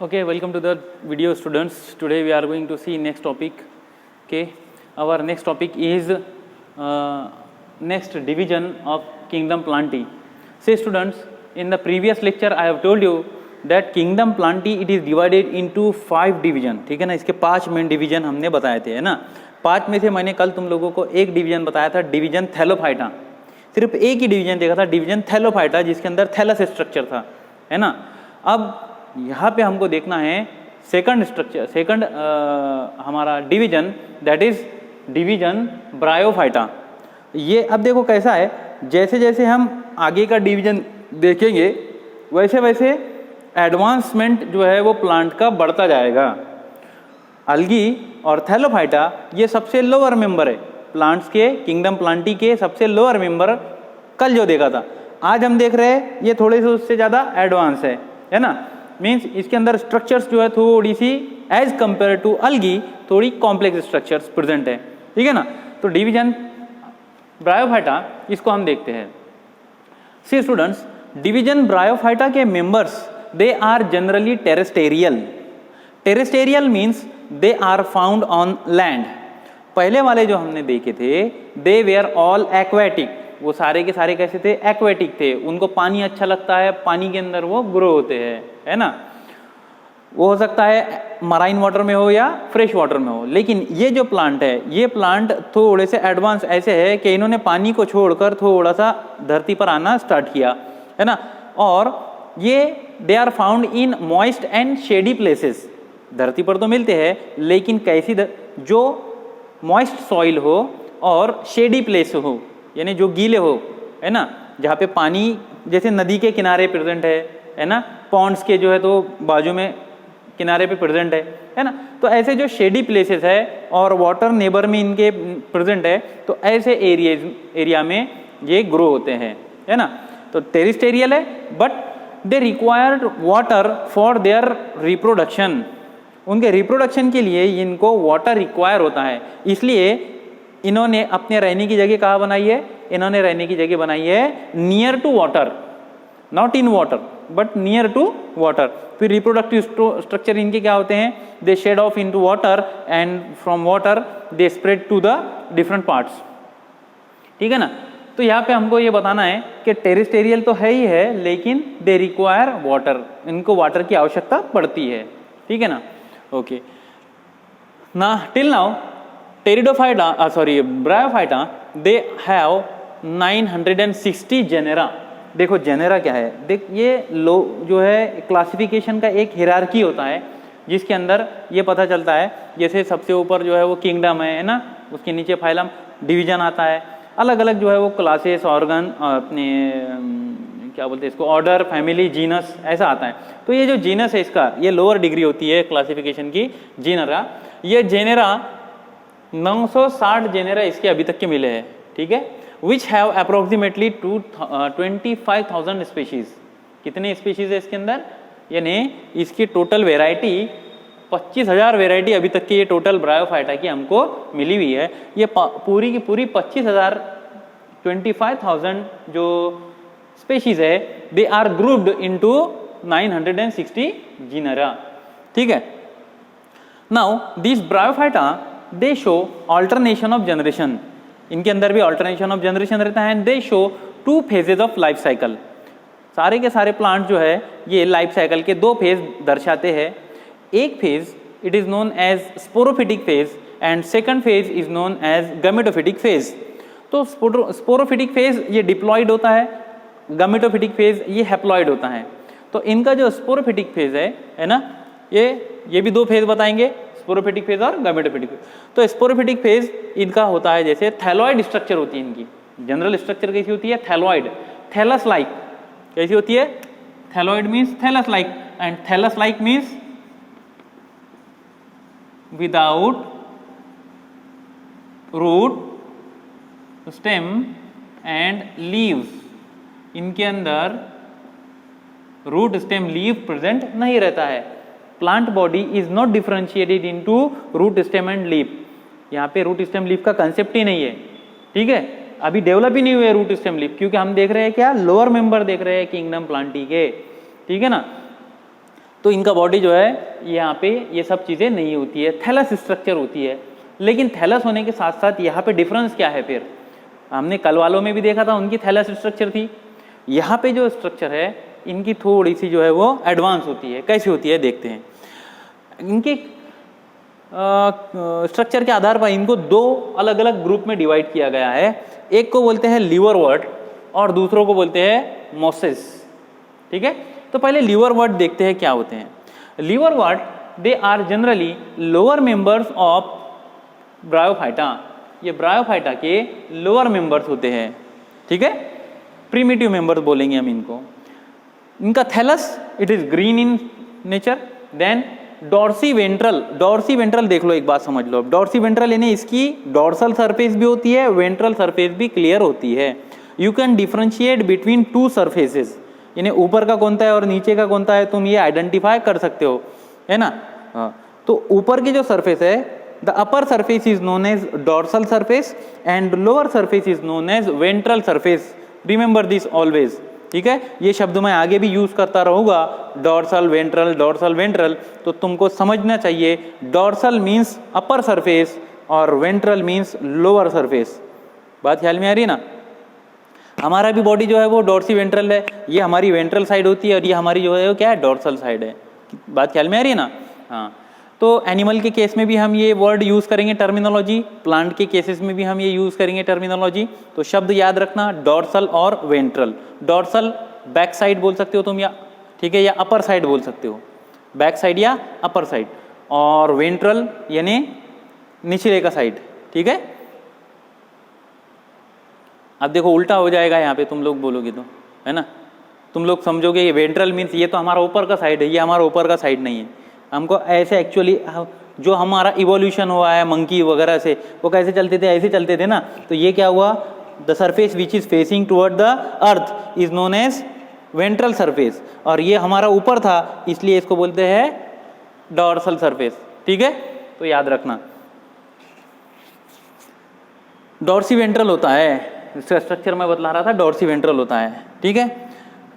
Okay, welcome to the video students. Today we are going to see next topic. Okay, our next topic is next division of kingdom Plantae. Say students, in the previous lecture I have told you that kingdom Plantae it is divided into 5 division. ठीक है ना, इसके 5 main division हमने बताए थे, है ना। 5 में से मैंने कल तुम लोगों को एक डिवीजन बताया था, डिवीजन थैलोफाइटा। सिर्फ एक ही डिवीजन देखा था, डिवीजन थैलोफाइटा, जिसके अंदर थैलस स्ट्रक्चर था, है ना। अब यहाँ पे हमको देखना है सेकंड स्ट्रक्चर, सेकंड हमारा division, that is division bryophyta. ये अब देखो कैसा है, जैसे जैसे हम आगे का डिवीजन देखेंगे वैसे वैसे एडवांसमेंट जो है वो प्लांट का बढ़ता जाएगा। अल्गी और थैलोफाइटा ये सबसे लोअर मेंबर है प्लांट्स के, किंगडम प्लांटी के सबसे लोअर मेंबर कल जो देखा था। आज हम देख रहे हैं ये थोड़े से उससे ज़्यादा एडवांस है ना। मीन्स इसके अंदर स्ट्रक्चर्स जो है थोड़ी सी एज कंपेयर टू अल्गी थोड़ी कॉम्प्लेक्स स्ट्रक्चर्स प्रेजेंट है, ठीक है ना। तो डिवीजन ब्रायोफाइटा इसको हम देखते हैं। सी स्टूडेंट्स, डिवीजन ब्रायोफाइटा के members they are generally terrestrial. Terrestrial means they are found on land. पहले वाले जो हमने देखे थे दे वेयर ऑल एक्वेटिक, वो सारे के सारे कैसे थे, एक्वेटिक थे। उनको पानी अच्छा लगता है, पानी के अंदर वो ग्रो होते हैं, है ना। वो हो सकता है मराइन वाटर में हो या फ्रेश वाटर में हो। लेकिन ये जो प्लांट है, ये प्लांट थोड़े से एडवांस ऐसे है कि इन्होंने पानी को छोड़कर थोड़ा सा धरती पर आना स्टार्ट किया, है ना। और ये they are found in moist and shady places. धरती पर तो मिलते हैं, लेकिन कैसी जो मॉइस्ट सॉइल हो और शेडी प्लेस हो, यानी जो गीले हो, है ना, जहाँ पे पानी जैसे नदी के किनारे प्रेजेंट है ना, पॉन्ड्स के जो है तो बाजू में किनारे पे प्रेजेंट है ना। तो ऐसे जो शेडी प्लेसेस है और वाटर नेबर में इनके प्रेजेंट है, तो ऐसे एरिया में ये ग्रो होते हैं, है ना। तो टेरेस्टेरियल है, but they required water for their reproduction. उनके रिप्रोडक्शन के लिए इनको वाटर रिक्वायर होता है, इसलिए इन्होंने अपने रहने की जगह कहाँ बनाई है, इन्होंने रहने की जगह बनाई है near to water, not in water but near to water. फिर रिप्रोडक्टिव स्ट्रक्चर इनके क्या होते हैं, they shed off into water and from water they spread to the different parts, ठीक है ना। तो यहाँ पे हमको ये बताना है कि टेरेस्टेरियल तो है ही है, लेकिन दे रिक्वायर वाटर, इनको वाटर की आवश्यकता पड़ती है, ठीक है ना। ओके ना, till now pteridophyta bryophyta they have 960 genera. देखो जेनेरा क्या है, देख ये लो जो है क्लासिफिकेशन का एक हिरार्की होता है, जिसके अंदर ये पता चलता है जैसे सबसे ऊपर जो है वो किंगडम है ना, उसके नीचे फाइलम, डिवीजन आता है, अलग अलग जो है वो क्लासेस, ऑर्गन, अपने क्या बोलते हैं इसको, ऑर्डर, फैमिली, जीनस, ऐसा आता है। तो ये जो जीनस है इसका ये लोअर डिग्री होती है क्लासिफिकेशन की, जीनरा। ये जेनेरा 960 जेनेरा इसके अभी तक के मिले हैं, ठीक है। Which have approximately 25,000 species. कितने स्पीशीज है इसके अंदर, यानी इसकी टोटल वेराइटी 25,000 वेराइटी अभी तक की ये टोटल ब्रायोफाइटा की हमको मिली हुई है। ये पूरी की पूरी 25,000 जो स्पीशीज है दे आर ग्रुप्ड इनटू 960 जीनरा, ठीक है। Now this bryophyta they show alternation of generation. इनके अंदर भी ऑल्टरनेशन ऑफ जनरेशन रहता है। And they show 2 phases of life cycle. सारे के सारे प्लांट जो है ये लाइफ साइकिल के 2 फेज दर्शाते हैं। एक phase it is known as sporophytic phase and second phase is known as gametophytic phase. तो स्पोरोफिटिक फेज ये डिप्लॉयड होता है, गैमेटोफिटिक फेज ये हैप्लॉयड होता है। तो इनका जो स्पोरोफिटिक फेज है ना, ये भी 2 फेज बताएंगे, स्पोरोफिटिक फेज और गैमेटोफिटिक फेज। तो स्पोरोफिटिक फेज इनका होता है जैसे थैलॉइड स्ट्रक्चर होती है इनकी। जनरल स्ट्रक्चर कैसी होती है, थैलॉइड, थैलस लाइक कैसी होती है, thalloid means thallus like, and thallus like means without root, stem and leaves. इनके अंदर रूट, स्टेम, लीव प्रेजेंट नहीं रहता है। Plant body is not differentiated into root, stem and leaf. यहाँ पे रूट, स्टेम, लीफ का कंसेप्ट ही नहीं है, ठीक है। अभी डेवलप ही नहीं हुए रूट, स्टेम, लीफ, क्योंकि हम देख रहे हैं क्या, लोअर मेंबर देख रहे हैं किंगडम प्लांटी के, ठीक है ना। तो इनका बॉडी जो है यहाँ पे ये सब चीज़ें नहीं होती है, थैलस स्ट्रक्चर होती है। लेकिन थैलस होने के साथ साथ यहाँ पे डिफरेंस क्या है, फिर हमने कल वालों में भी देखा था उनकी थैलस स्ट्रक्चर थी, यहाँ पे जो स्ट्रक्चर है इनकी थोड़ी सी जो है वो एडवांस होती है। कैसी होती है देखते हैं। इनके स्ट्रक्चर के आधार पर इनको दो अलग अलग ग्रुप में डिवाइड किया गया है। एक को बोलते हैं लीवरवर्ट और दूसरों को बोलते हैं मॉसेस। ठीक है, तो पहले लीवरवर्ट देखते हैं क्या होते हैं। Liverwort they are generally lower members of bryophyta. ये ब्रायोफाइटा के लोअर मेंबर्स होते हैं। ठीक है, प्रीमिटिव मेंबर्स बोलेंगे हम इनको। इनका thallus it is green in nature. Then dorsiventral देख लो, एक बात समझ लो। डॉर्सी वेंट्रल यानी इसकी डॉर्सल सरफेस भी होती है, वेंट्रल सरफेस भी क्लियर होती है। You can differentiate between two surfaces, यानी ऊपर का कौन सा है और नीचे का कौन सा है तुम ये आइडेंटिफाई कर सकते हो, है ना। तो ऊपर की जो सरफेस है, the upper surface is known as dorsal surface and lower surface is known as ventral surface. Remember this always. ठीक है, ये शब्द मैं आगे भी यूज करता रहूंगा, डॉर्सल वेंट्रल, तो तुमको समझना चाहिए डॉर्सल मीन्स अपर सरफेस और वेंट्रल मीन्स लोअर सरफेस। बात ख्याल में आ रही है ना। हमारा भी बॉडी जो है वो डॉर्सी वेंट्रल है, ये हमारी वेंट्रल साइड होती है और ये हमारी जो है वो क्या है, डॉर्सल साइड है। बात ख्याल में आ रही है ना। हाँ, तो एनिमल के केस में भी हम ये वर्ड यूज करेंगे टर्मिनोलॉजी, प्लांट के केसेस में भी हम ये यूज करेंगे टर्मिनोलॉजी। तो शब्द याद रखना, डॉर्सल और वेंट्रल। डॉर्सल बैक साइड बोल सकते हो तुम, या ठीक है, या अपर साइड बोल सकते हो, बैक साइड या अपर साइड। और वेंट्रल यानी निचले का साइड। ठीक है, अब देखो उल्टा हो जाएगा यहाँ पे, तुम लोग बोलोगे तो, है ना। तुम लोग समझोगे ये वेंट्रल मीन्स ये तो हमारा ऊपर का साइड है, ये हमारा ऊपर का साइड नहीं है। हमको ऐसे एक्चुअली जो हमारा इवोल्यूशन हुआ है मंकी वगैरह से, वो कैसे चलते थे, ऐसे चलते थे ना। तो ये क्या हुआ, the surface which is facing toward the earth is known as ventral surface, और ये हमारा ऊपर था इसलिए इसको बोलते हैं डॉर्सल सरफेस। ठीक है, तो याद रखना डॉर्सी वेंट्रल होता है, इसका स्ट्रक्चर मैं बतला रहा था, डॉर्सी वेंट्रल होता है। ठीक है,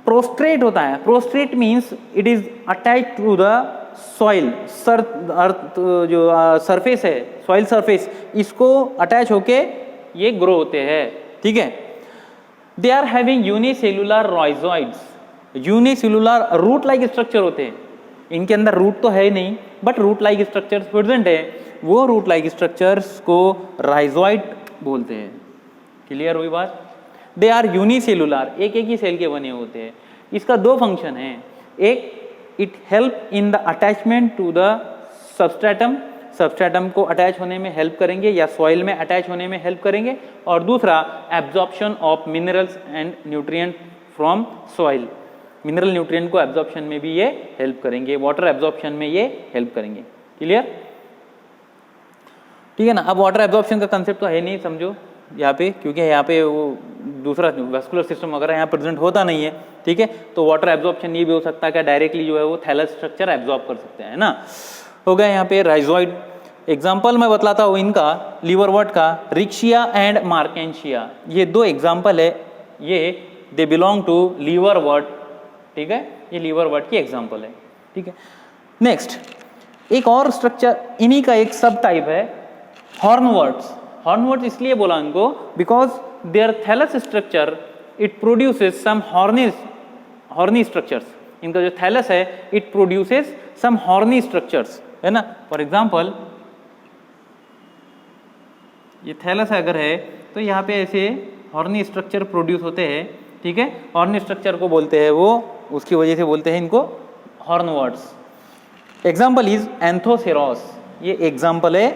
प्रोस्ट्रेट होता है। Prostrate means it is attach to the soil, earth जो सरफेस है, सॉइल सरफेस, इसको अटैच होके ये ग्रो होते हैं। ठीक है, they are having unicellular rhizoids. Unicellular root like structure होते हैं, इनके अंदर रूट तो है नहीं but root like structures present है। वो रूट लाइक स्ट्रक्चर्स को राइजोइड बोलते हैं। क्लियर हुई बात। दे आर यूनिसेलुलर, एक एक ही सेल के बने होते हैं। इसका दो फंक्शन है, एक it help in the attachment to the substratum, substratum को अटैच होने में हेल्प करेंगे या सॉइल में अटैच होने में हेल्प करेंगे, और दूसरा absorption of minerals and nutrient from soil. Mineral nutrient को एब्जॉर्प्शन में भी ये हेल्प करेंगे, वाटर एब्जॉर्प्शन में ये हेल्प करेंगे। क्लियर, ठीक है ना। अब वाटर एब्जॉर्प्शन का कंसेप्ट तो है नहीं, समझो यहाँ पे, क्योंकि यहाँ पे वो दूसरा वेस्कुलर सिस्टम वगैरह यहाँ प्रेजेंट होता नहीं है। ठीक है, तो वाटर एब्जॉर्प्शन ये भी हो सकता है कि डायरेक्टली जो है वो थैलस स्ट्रक्चर एब्जॉर्ब कर सकते हैं, है ना। हो गया यहाँ पे राइजोइड। एग्जाम्पल मैं बतलाता हूँ इनका, लीवरवर्ट का, रिक्शिया एंड मार्केंशिया, ये दो एग्जाम्पल है, ये दे बिलोंग टू लीवरवर्ट। ठीक है, ये लीवरवर्ट की एग्जाम्पल है। ठीक है, नेक्स्ट एक और स्ट्रक्चर इन्हीं का एक सब टाइप है, हॉर्नवर्ट्स। हॉर्नवर्ट्स इसलिए बोला इनको because their thallus structure it produces some horny structures. इनका जो थैलस है it produces some horny structures, है ना। फॉर एग्जांपल ये थैलस अगर है तो यहाँ पे ऐसे हॉर्नी स्ट्रक्चर प्रोड्यूस होते हैं। ठीक है, हॉर्नी स्ट्रक्चर को बोलते हैं वो, उसकी वजह से बोलते हैं इनको हॉर्नवर्ट्स। एग्जाम्पल इज एंथोसेरॉस, ये एग्जाम्पल है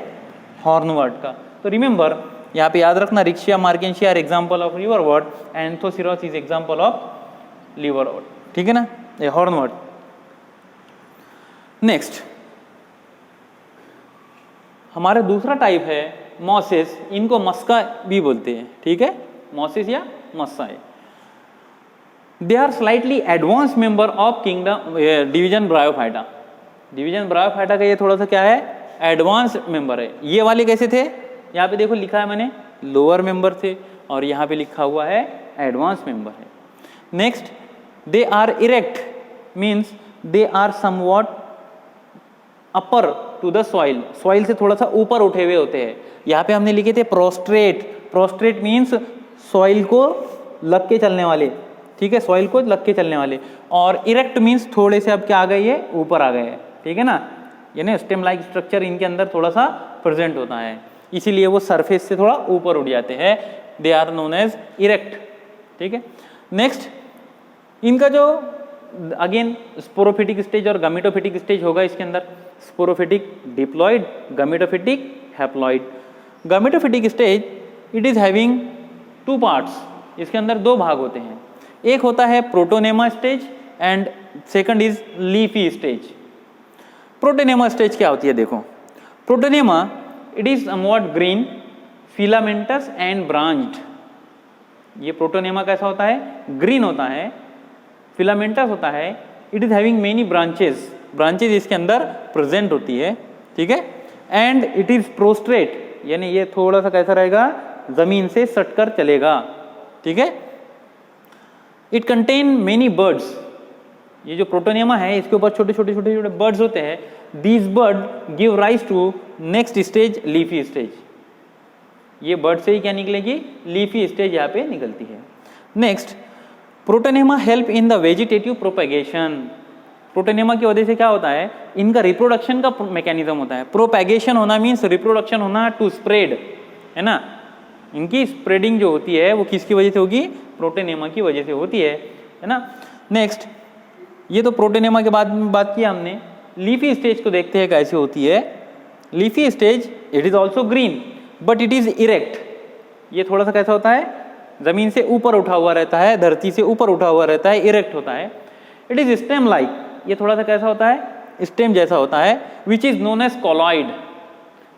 हॉर्नवर्ट का। तो रिमेंबर यहाँ पे याद रखना, riccia marchantia are example of liverwort, anthoceros is example of liverwort. ठीक है ना, ये हॉर्नवर्ट। नेक्स्ट हमारा दूसरा टाइप है मॉसेस, इनको मस्का भी बोलते हैं। ठीक है, मॉसेस या मस्सा है। They are slightly advance member of kingdom division Bryophyta. Division Bryophyta का ये थोड़ा सा क्या है, एडवांस मेंबर है। ये वाले कैसे थे, यहाँ पे देखो लिखा है मैंने, लोअर मेंबर थे, और यहाँ पे लिखा हुआ है एडवांस मेंबर है। Next they are erect means they are somewhat upper to the soil, soil से थोड़ा सा ऊपर उठे हुए होते हैं। यहाँ पे हमने लिखे थे प्रोस्ट्रेट, प्रोस्ट्रेट मीन्स सॉइल को लग के चलने वाले, ठीक है, सॉइल को लग के चलने वाले। और इरेक्ट मीन्स थोड़े से अब क्या आ गए, ये ऊपर आ गए हैं, ठीक है ना, यानी स्टेम लाइक स्ट्रक्चर इनके अंदर थोड़ा सा प्रेजेंट होता है, इसीलिए वो सरफेस से थोड़ा ऊपर उठ जाते हैं, they are known as erect, ठीक है। नेक्स्ट इनका जो अगेन स्पोरोफिटिक स्टेज और गमीटोफिटिक स्टेज होगा इसके अंदर, sporophytic diploid, gametophytic haploid. Gametophytic stage it is having two parts, इसके अंदर दो भाग होते हैं, एक होता है protonema stage and second is leafy stage. Protonema stage क्या होती है, देखो protonema it is somewhat green, filamentous and branched. ये प्रोटोनेमा कैसा होता है, ग्रीन होता है, फिलामेंटस होता है, it is having many branches, branches इसके अंदर प्रेजेंट होती है, ठीक है, एंड इट इज प्रोस्ट्रेट, यानी ये थोड़ा सा कैसा रहेगा, जमीन से सटकर चलेगा, ठीक है। इट कंटेन मेनी बर्ड्स, ये जो प्रोटोनेमा है इसके ऊपर छोटे छोटे छोटे छोटे बर्ड्स होते हैं, these bird give rise to next stage leafy stage. ये बर्ड से ही क्या निकलेगी, लीफी स्टेज यहाँ पे निकलती है। Next protonema help in the vegetative propagation. Protonema की वजह से क्या होता है, इनका रिप्रोडक्शन का मैकेनिज्म होता है। प्रोपेगेशन होना मीन्स रिप्रोडक्शन होना, टू स्प्रेड, है ना, इनकी स्प्रेडिंग जो होती है वो किसकी वजह से होगी, प्रोटोनेमा की वजह से होती है ना। नेक्स्ट ये तो प्रोटोनेमा के बाद में बात किया हमने, लीफी स्टेज को देखते हैं कैसे होती है। Leafy stage it is also green but it is erect, ये थोड़ा सा कैसा होता है, जमीन से ऊपर उठा हुआ रहता है, धरती से ऊपर उठा हुआ रहता है, इरेक्ट होता है। इट इज स्टेम लाइक, ये थोड़ा सा कैसा होता है, स्टेम जैसा होता है, which is known as cauloid.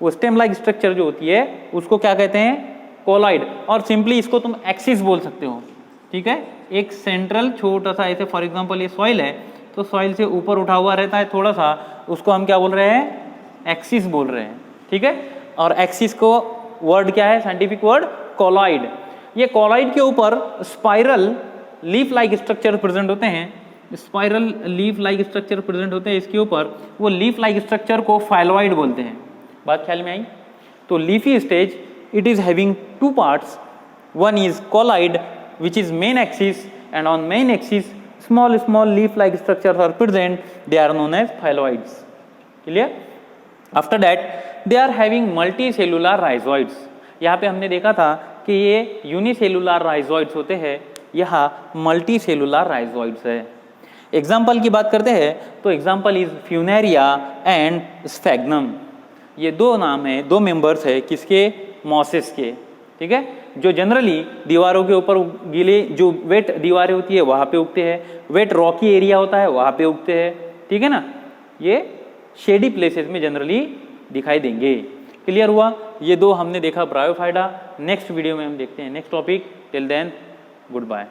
वो स्टेम लाइक स्ट्रक्चर जो होती है उसको क्या कहते हैं, कॉलॉइड। और सिंपली इसको तुम एक्सिस बोल सकते हो, ठीक है, एक सेंट्रल छोटा सा, ऐसे फॉर एग्जांपल ये सॉइल है तो सॉइल से ऊपर उठा हुआ रहता है थोड़ा सा, उसको हम क्या बोल रहे हैं, एक्सिस बोल रहे हैं, ठीक है। और एक्सिस को वर्ड क्या है, साइंटिफिक वर्ड कॉलॉइड। ये कॉलॉइड के ऊपर spiral leaf like structure present होते हैं, spiral leaf like structure present होते हैं इसके ऊपर, वो लीफ लाइक स्ट्रक्चर को फाइलॉइड बोलते हैं। बात ख्याल में आई। तो leafy stage it is having two parts, one is colloid which is main axis, and on main axis small small leaf like structures are present, they are known as phylloids. Clear? After that they are having multicellular rhizoids. यहाँ पे हमने देखा था कि ये unicellular rhizoids होते हैं, यहाँ multicellular rhizoids है। एग्जाम्पल की बात करते हैं तो एग्जाम्पल इज फ्यूनेरिया एंड स्फेग्नम। ये दो नाम है, दो मेंबर्स है किसके, मॉसेस के, ठीक है, जो जनरली दीवारों के ऊपर गीले जो वेट दीवारें होती है वहाँ पे उगते हैं, वेट रॉकी एरिया होता है वहाँ पे उगते हैं, ठीक है ना, ये शेडी प्लेसेस में जनरली दिखाई देंगे। क्लियर हुआ, ये दो हमने देखा ब्रायोफाइटा। नेक्स्ट वीडियो में हम देखते हैं next topic. Till then good bye.